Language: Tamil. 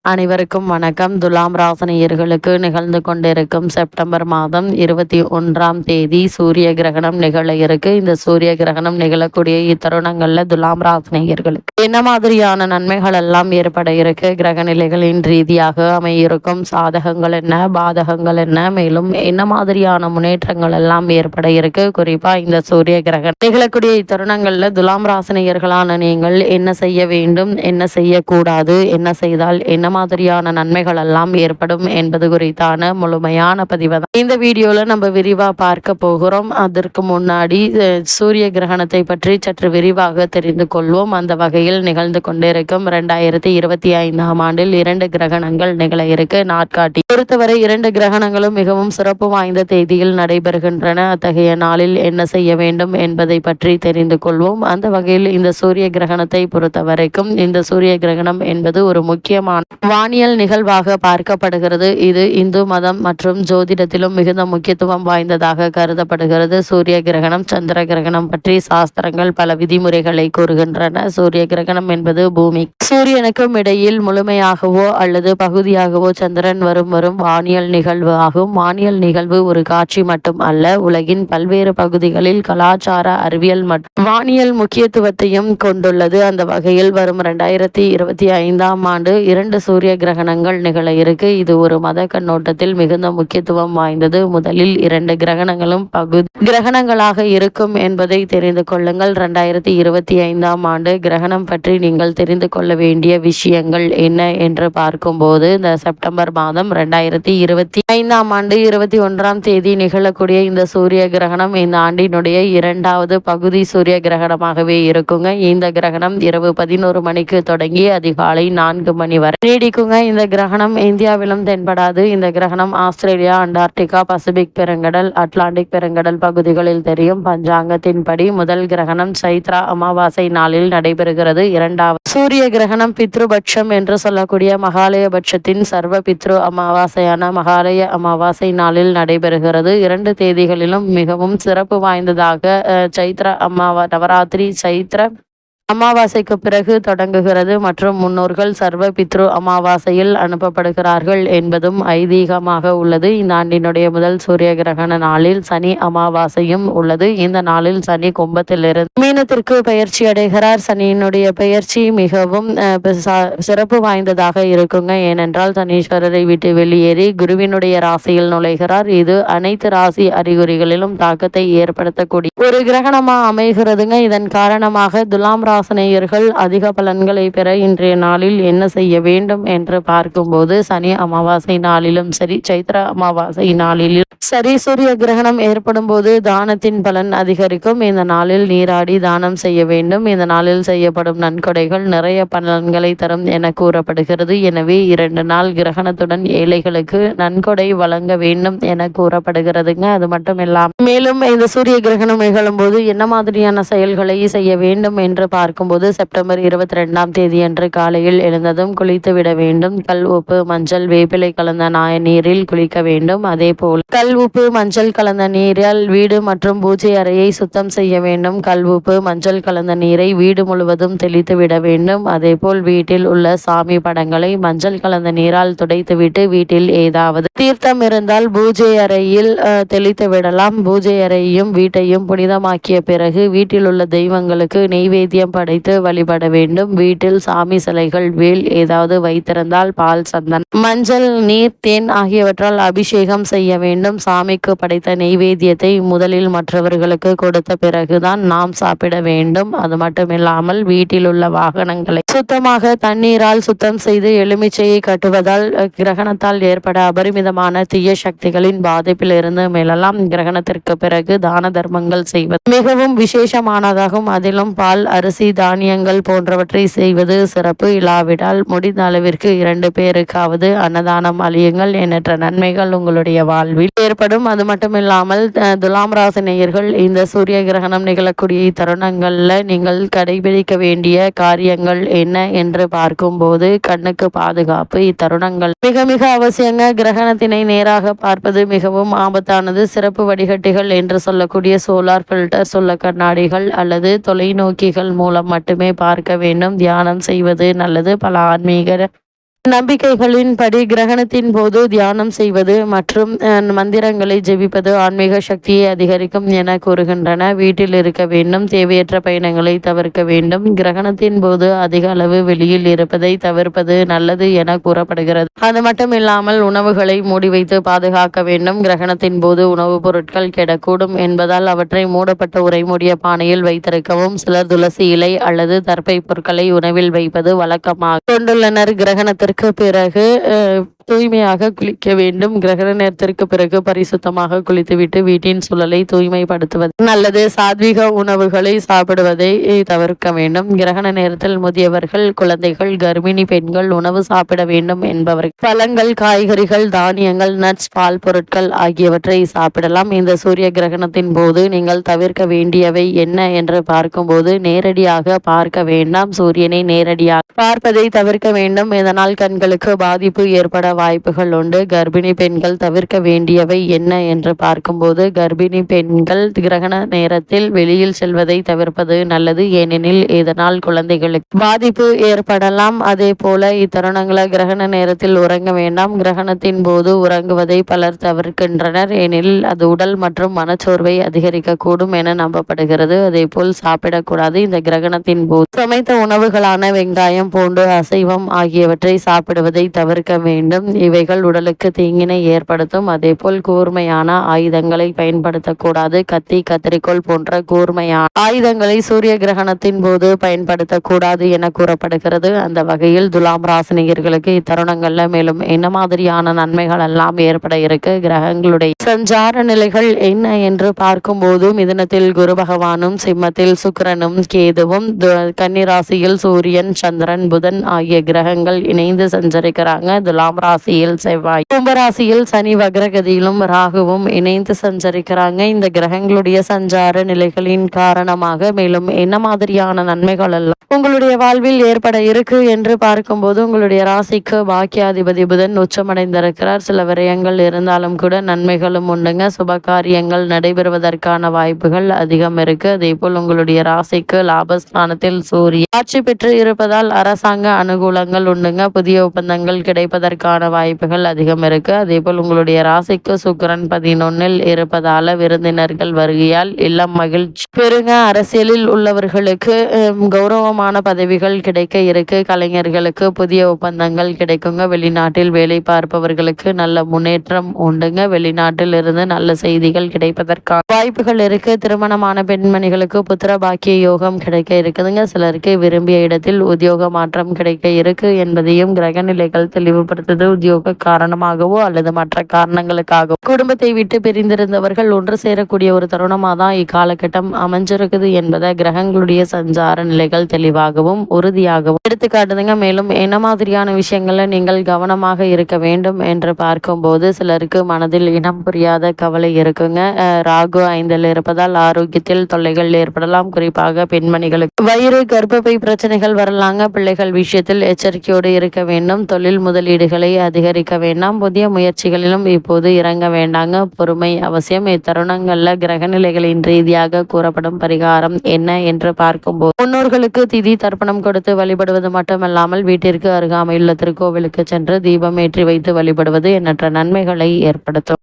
அனைவருக்கும் வணக்கம். துலாம் ராசினியர்களுக்கு நிகழ்ந்து கொண்டிருக்கும் செப்டம்பர் மாதம் 21ஆம் தேதி சூரிய கிரகணம் நிகழ இருக்கு. இந்த சூரிய கிரகணம் நிகழக்கூடிய இத்தருணங்கள்ல துலாம் ராசினியர்களுக்கு என்ன மாதிரியான நன்மைகள் எல்லாம் ஏற்பட இருக்கு, கிரக நிலைகளின் ரீதியாக அமையிருக்கும் சாதகங்கள் என்ன, பாதகங்கள் என்ன, மேலும் என்ன மாதிரியான முன்னேற்றங்கள் எல்லாம் ஏற்பட இருக்கு, குறிப்பா இந்த சூரிய கிரகணம் நிகழக்கூடிய இத்தருணங்கள்ல துலாம் ராசினியர்களான நீங்கள் என்ன செய்ய வேண்டும், என்ன செய்யக்கூடாது, என்ன செய்தால் என்ன மாதிரியான நன்மைகள் எல்லாம் ஏற்படும் என்பது குறித்தான முழுமையான பதிவை தான் இந்த வீடியோல நம்ம விரிவா பார்க்க போகிறோம். அதற்கு முன்னாடி சூரிய கிரகணத்தை பற்றி சற்று விரிவாக தெரிந்து கொள்வோம். அந்த வகையில் நிகழ்ந்து கொண்டிருக்கும் 2025ஆம் ஆண்டில் 2 கிரகணங்கள் நிகழ இருக்கு. நாட்காட்டி பொறுத்தவரை 2 கிரகணங்களும் மிகவும் சிறப்பு வாய்ந்த தேதியில் நடைபெறுகின்றன. அத்தகைய நாளில் என்ன செய்ய வேண்டும் என்பதை பற்றி தெரிந்து கொள்வோம். அந்த வகையில் இந்த சூரிய கிரகணத்தை பொறுத்த வரைக்கும் இந்த சூரிய கிரகணம் என்பது ஒரு முக்கியமான வானியல் நிகழ்வாக பார்க்கப்படுகிறது. இது இந்து மதம் மற்றும் ஜோதிடத்திலும் மிகுந்த முக்கியத்துவம் வாய்ந்ததாக கருதப்படுகிறது. சூரிய கிரகணம், சந்திர கிரகணம் பற்றி சாஸ்திரங்கள் பல விதிமுறைகளை கூறுகின்றன. சூரிய கிரகணம் என்பது பூமி சூரியனுக்கும் இடையில் முழுமையாகவோ அல்லது பகுதியாகவோ சந்திரன் வரும் வானியல் நிகழ்வு ஆகும். வானியல் நிகழ்வு ஒரு காட்சி மட்டும் அல்ல, உலகின் பல்வேறு பகுதிகளில் கலாச்சார, அறிவியல் மற்றும் வானியல் முக்கியத்துவத்தையும் கொண்டுள்ளது. அந்த வகையில் வரும் 2025ஆம் ஆண்டு 2 சூரிய கிரகணங்கள் நிகழ இருக்கு. இது ஒரு மத கண்ணோட்டத்தில் மிகுந்த முக்கியத்துவம் வாய்ந்தது. முதலில் 2 கிரகணங்களும் பகுதி கிரகணங்களாக இருக்கும் என்பதை தெரிந்து கொள்ளுங்கள். 2025ஆம் ஆண்டு கிரகணம் பற்றி நீங்கள் தெரிந்து கொள்ள வேண்டிய விஷயங்கள் என்ன என்று பார்க்கும்போது, இந்த செப்டம்பர் மாதம் 2025ஆம் ஆண்டு 21ஆம் தேதி நிகழக்கூடிய இந்த சூரிய கிரகணம் இந்த ஆண்டினுடைய 2வது பகுதி சூரிய கிரகணமாகவே இருக்குங்க. இந்த கிரகணம் இரவு 11 மணிக்கு தொடங்கி அதிகாலை 4 மணி வரை நீடிக்குங்க. இந்த கிரகணம் இந்தியாவிலும் தென்படாது. இந்த கிரகணம் ஆஸ்திரேலியா, அண்டார்டிகா, பசிபிக் பெருங்கடல், அட்லாண்டிக் பெருங்கடல் பகுதிகளில் தெரியும். பஞ்சாங்கத்தின்படி முதல் கிரகணம் சைத்ரா அமாவாசை நாளில் நடைபெறுகிறது. 2வது சூரிய கிரகணம் பித்ருபட்சம் என்று சொல்லக்கூடிய மகாலயபட்சத்தின் சர்வ பித்ரு அமாவாசையான மகாலய அமாவாசை நாளில் நடைபெறுகிறது. 2 தேதிகளிலும் மிகவும் சிறப்பு வாய்ந்ததாக சைத்ர நவராத்திரி சைத்ர அமாவாசைக்கு பிறகு தொடங்குகிறது மற்றும் முன்னோர்கள் சர்வ பித்ரு அமாவாசையில் அனுப்பப்படுகிறார்கள் என்பதும் ஐதீகமாக உள்ளது. இந்த ஆண்டினுடைய முதல் சூரிய கிரகண நாளில் சனி அமாவாசையும் உள்ளது. இந்த நாளில் சனி கும்பத்திலிருந்து மீனத்திற்கு பயிற்சி அடைகிறார். சனியினுடைய பயிற்சி மிகவும் சிறப்பு வாய்ந்ததாக இருக்குங்க. ஏனென்றால் சனீஸ்வரரை விட்டு வெளியேறி குருவினுடைய ராசியில் நுழைகிறார். இது அனைத்து ராசி அறிகுறிகளிலும் தாக்கத்தை ஏற்படுத்தக்கூடிய ஒரு கிரகணமா அமைகிறதுங்க. இதன் காரணமாக துலாம் ராசினியர்கள் அதிக பலன்களை பெற இன்றைய நாளில் என்ன செய்ய வேண்டும் என்று பார்க்கும்போது, சனி அமாவாசை நாளிலும் சரி, சைத்ர அமாவாசை நாளிலும் சரி, சூரிய கிரகணம் ஏற்படும் போது தானத்தின் பலன் அதிகரிக்கும். இந்த நாளில் நீராடி தானம் செய்ய வேண்டும். இந்த நாளில் செய்யப்படும் நன்கொடைகள் நிறைய பலன்களை தரும் என கூறப்படுகிறது. எனவே 2 நாள் கிரகணத்துடன் ஏழைகளுக்கு நன்கொடை வழங்க வேண்டும் என கூறப்படுகிறதுங்க. அது மட்டும் இல்லாமல் மேலும் இந்த சூரிய கிரகணம் நிகழும் போது என்ன மாதிரியான செயல்களை செய்ய வேண்டும் என்று பார்க்கும்போது, செப்டம்பர் 22ஆம் தேதி அன்று காலையில் எழுந்ததும் குளித்து விட வேண்டும். கல் உப்பு மஞ்சள் வேப்பிலை கலந்த நீரில் குளிக்க வேண்டும். அதே போல் கல் உப்பு மஞ்சள் கலந்த நீரால் வீடு மற்றும் பூஜை அறையை சுத்தம் செய்ய வேண்டும். கல் உப்பு மஞ்சள் கலந்த நீரை வீடு முழுவதும் தெளித்து விட வேண்டும். அதே போல் வீட்டில் உள்ள சாமி படங்களை மஞ்சள் கலந்த நீரால் துடைத்துவிட்டு வீட்டில் ஏதாவது தீர்த்தம் இருந்தால் பூஜை அறையில் தெளித்து விடலாம். பூஜை அறையையும் வீட்டையும் புனிதமாக்கிய பிறகு வீட்டில் உள்ள தெய்வங்களுக்கு நெய்வேத்தியம் படைத்து வழிபட வேண்டும். வீட்டில் சாமி சிலைகள், வேல் ஏதாவது வைத்திருந்தால் பால், சந்தனம், மஞ்சள், நீர், தேன் ஆகியவற்றால் அபிஷேகம் செய்ய வேண்டும். சாமிக்கு படைத்த நெய்வேத்தியத்தை முதலில் மற்றவர்களுக்கு கொடுத்த பிறகுதான் நாம் சாப்பிட வேண்டும். அது மட்டுமில்லாமல் வீட்டில் உள்ள வாகனங்களை சுத்தமாக தண்ணீரால் சுத்தம் செய்து எலுமிச்சையை கட்டுவதால் கிரகணத்தால் ஏற்பட அபரிமிதமான தீய சக்திகளின் பாதிப்பில் இருந்து மீளலாம். கிரகணத்திற்கு பிறகு தான தர்மங்கள் செய்வது மிகவும் விசேஷமானதாகும். அதிலும் பால், அரிசி, தானியங்கள் போன்றவற்றை செய்வது சிறப்பு. இல்லாவிட்டால் முடிந்த அளவிற்கு 2 பேருக்காவது அன்னதானம் அளியுங்கள். எண்ணற்ற நன்மைகள் உங்களுடைய வாழ்வில் ஏற்படும். அது மட்டும் இல்லாமல் துலாம் ராசி நேயர்கள் இந்த சூரிய கிரகணம் நிகழக்கூடிய தருணங்கள்ல நீங்கள் கடைபிடிக்க வேண்டிய காரியங்கள் என்ன என்று பார்க்கும்போது, கண்ணுக்கு பாதுகாப்பு இத்தருணங்கள் மிக மிக அவசியங்க. கிரகணத்தினை நேராக பார்ப்பது மிகவும் ஆபத்தானது. சிறப்பு வடிகட்டிகள் என்று சொல்லக்கூடிய சோலார் பில்டர், சொல்ல கண்ணாடிகள் அல்லது தொலைநோக்கிகள் மூலம் மட்டுமே பார்க்க வேண்டும். தியானம் செய்வது நல்லது. பல ஆன்மீக நம்பிக்கைகளின்படி கிரகணத்தின் போது தியானம் செய்வது மற்றும் மந்திரங்களை ஜெபிப்பது ஆன்மீக சக்தியை அதிகரிக்கும் என கூறுகின்றன. வீட்டில் இருக்க வேண்டும். தேவையற்ற பயணங்களை தவிர்க்க வேண்டும். கிரகணத்தின் போது அதிக அளவு வெளியில் இருப்பதை தவிர்ப்பது நல்லது என கூறப்படுகிறது. அது மட்டும் இல்லாமல் உணவுகளை மூடி வைத்து பாதுகாக்க வேண்டும். கிரகணத்தின் போது உணவுப் பொருட்கள் கெடக்கூடும் என்பதால் அவற்றை மூடப்பட்ட உறைமூடிய பானையில் வைத்திருக்கவும் சிலர் துளசி இலை அல்லது தர்பை பொருட்களை உணவில் வைப்பது வழக்கமாக கொண்டுள்ளனர். கிரகணத்திற்கு பிறகு தூய்மையாக குளிக்க வேண்டும். கிரகண நேரத்திற்கு பிறகு பரிசுத்தமாக குளித்துவிட்டு வீட்டின் சூழலை தூய்மைப்படுத்துவது நல்லது. சாத்விக உணவுகளை சாப்பிடுவதை தவிர்க்க வேண்டும். கிரகண நேரத்தில் முதியவர்கள், குழந்தைகள், கர்ப்பிணி பெண்கள் உணவு சாப்பிட வேண்டும் என்பவர்கள் பழங்கள், காய்கறிகள், தானியங்கள், நட்ஸ், பால் பொருட்கள் ஆகியவற்றை சாப்பிடலாம். இந்த சூரிய கிரகணத்தின் போது நீங்கள் தவிர்க்க வேண்டியவை என்ன என்று பார்க்கும்போது, நேரடியாக பார்க்க வேண்டாம். சூரியனை நேரடியாக பார்ப்பதை தவிர்க்க வேண்டும். இதனால் கண்களுக்கு பாதிப்பு ஏற்பட வாய்ப்புகள் உண்டு. கர்ப்பிணி பெண்கள் தவிர்க்க வேண்டியவை என்ன என்று பார்க்கும்போது, கர்ப்பிணி பெண்கள் கிரகண நேரத்தில் வெளியில் செல்வதை தவிர்ப்பது நல்லது. ஏனெனில் இதனால் குழந்தைகளுக்கு பாதிப்பு ஏற்படலாம். அதே போல இத்தருணங்களில் கிரகண நேரத்தில் உறங்க வேண்டாம். கிரகணத்தின் போது உறங்குவதை பலர் தவிர்க்கின்றனர். ஏனெனில் அது உடல் மற்றும் மனச்சோர்வை அதிகரிக்கக்கூடும் என நம்பப்படுகிறது. அதே போல் சாப்பிடக்கூடாது. இந்த கிரகணத்தின் போது சமைத்த உணவுகளான வெங்காயம், பூண்டு, அசைவம் ஆகியவற்றை சாப்பிடுவதை தவிர்க்க வேண்டும். இவைகள் உடலுக்கு தீங்கினை ஏற்படுத்தும். அதேபோல் கூர்மையான ஆயுதங்களை பயன்படுத்தக்கூடாது. கத்தி, கத்திரிக்கோள் போன்ற கூர்மையான ஆயுதங்களை சூரிய கிரகணத்தின் போது பயன்படுத்தக்கூடாது என கூறப்படுகிறது. அந்த வகையில் துலாம் ராசினியர்களுக்கு இத்தருணங்கள்ல மேலும் என்ன மாதிரியான நன்மைகள் எல்லாம் ஏற்பட இருக்கு, கிரகங்களுடைய சஞ்சார நிலைகள் என்ன என்று பார்க்கும்போது, மிதுனத்தில் குரு பகவானும், சிம்மத்தில் சுக்கிரனும், கேதுவும், கன்னிராசியில் சூரியன், சந்திரன், புதன் ஆகிய கிரகங்கள் இணைந்து சஞ்சரிக்கிறாங்க. துலாம் ராசியில் செவ்வாய், கும்பராசியில் சனி வக்ரகதியிலும் ராகுவும் இணைந்து சஞ்சரிக்கிறாங்க. இந்த கிரகங்களுடைய சஞ்சார நிலைகளின் காரணமாக மேலும் என்ன மாதிரியான நன்மைகள் எல்லாம் உங்களுடைய வாழ்வில் ஏற்பட இருக்கு என்று பார்க்கும்போது, உங்களுடைய ராசிக்கு பாக்கியாதிபதி புதன் உச்சமடைந்திருக்கிறார். சில விரயங்கள் இருந்தாலும் கூட நன்மைகளும் உண்டுங்க. சுப காரியங்கள் நடைபெறுவதற்கான வாய்ப்புகள் அதிகம் இருக்கு. அதே போல் உங்களுடைய ராசிக்கு லாபஸ்தானத்தில் சூரியன் ஆட்சி பெற்று இருப்பதால் அரசாங்க அனுகூலங்கள் உண்டுங்க. புதிய ஒப்பந்தங்கள் கிடைப்பதற்கான வாய்ப்புகள் அதிகம் இருக்கு. அதே போல் உங்களுடைய ராசிக்கு சுக்கிரன் 11 இருப்பதால விருந்தினர்கள் வருகையால் இல்லம் மகிழ்ச்சி பெருங்க. அரசியலில் உள்ளவர்களுக்கு கௌரவமான பதவிகள் கிடைக்க இருக்கு. கலைஞர்களுக்கு புதிய ஒப்பந்தங்கள் கிடைக்குங்க. வெளிநாட்டில் வேலை பார்ப்பவர்களுக்கு நல்ல முன்னேற்றம் உண்டுங்க. வெளிநாட்டில் இருந்து நல்ல செய்திகள் கிடைப்பதற்கான வாய்ப்புகள் இருக்கு. திருமணமான பெண்மணிகளுக்கு புத்திர பாக்கிய யோகம் கிடைக்க இருக்குதுங்க. சிலருக்கு விரும்பிய இடத்தில் உத்தியோக மாற்றம் கிடைக்க இருக்கு என்பதையும் கிரக நிலைகள் தெளிவுபடுத்துது. உத்தியோக காரணமாகவோ அல்லது மற்ற காரணங்களுக்காகவோ குடும்பத்தை விட்டு பிரிந்திருந்தவர்கள் ஒன்று சேரக்கூடிய ஒரு தருணமாக தான் இக்காலகட்டம் அமைஞ்சிருக்குது என்பதை கிரகங்களுடைய சஞ்சார நிலைகள் தெளிவாகவும் உறுதியாகவும் எடுத்துக்காட்டுதுங்க. மேலும் என்ன மாதிரியான விஷயங்கள்ல நீங்கள் கவனமாக இருக்க வேண்டும் என்று பார்க்கும்போது, சிலருக்கு மனதில் இனம் புரியாத கவலை இருக்குங்க. ராகு 5 இருப்பதால் ஆரோக்கியத்தில் தொல்லைகள் ஏற்படலாம். குறிப்பாக பெண்மணிகளுக்கு வயிறு, கர்ப்பப்பை பிரச்சனைகள் வரலாங்க. பிள்ளைகள் விஷயத்தில் எச்சரிக்கையோடு இருக்க வேண்டும். தொழில் முதலீடுகளை அதிகரிக்க வேண்டாம். புதிய முயற்சிகளிலும் இப்போது இறங்க வேண்டாங்க. பொறுமை அவசியம். இத்தருணங்கள்ல கிரகநிலைகளின் ரீதியாக கூறப்படும் பரிகாரம் என்ன என்று பார்க்கும்போது, முன்னோர்களுக்கு திதி தர்ப்பணம் கொடுத்து வழிபடுவது மட்டுமல்லாமல் வீட்டிற்கு அருகாமையுள்ள திருக்கோவிலுக்கு சென்று தீபம் ஏற்றி வைத்து வழிபடுவது எண்ணற்ற நன்மைகளை ஏற்படுத்தும்.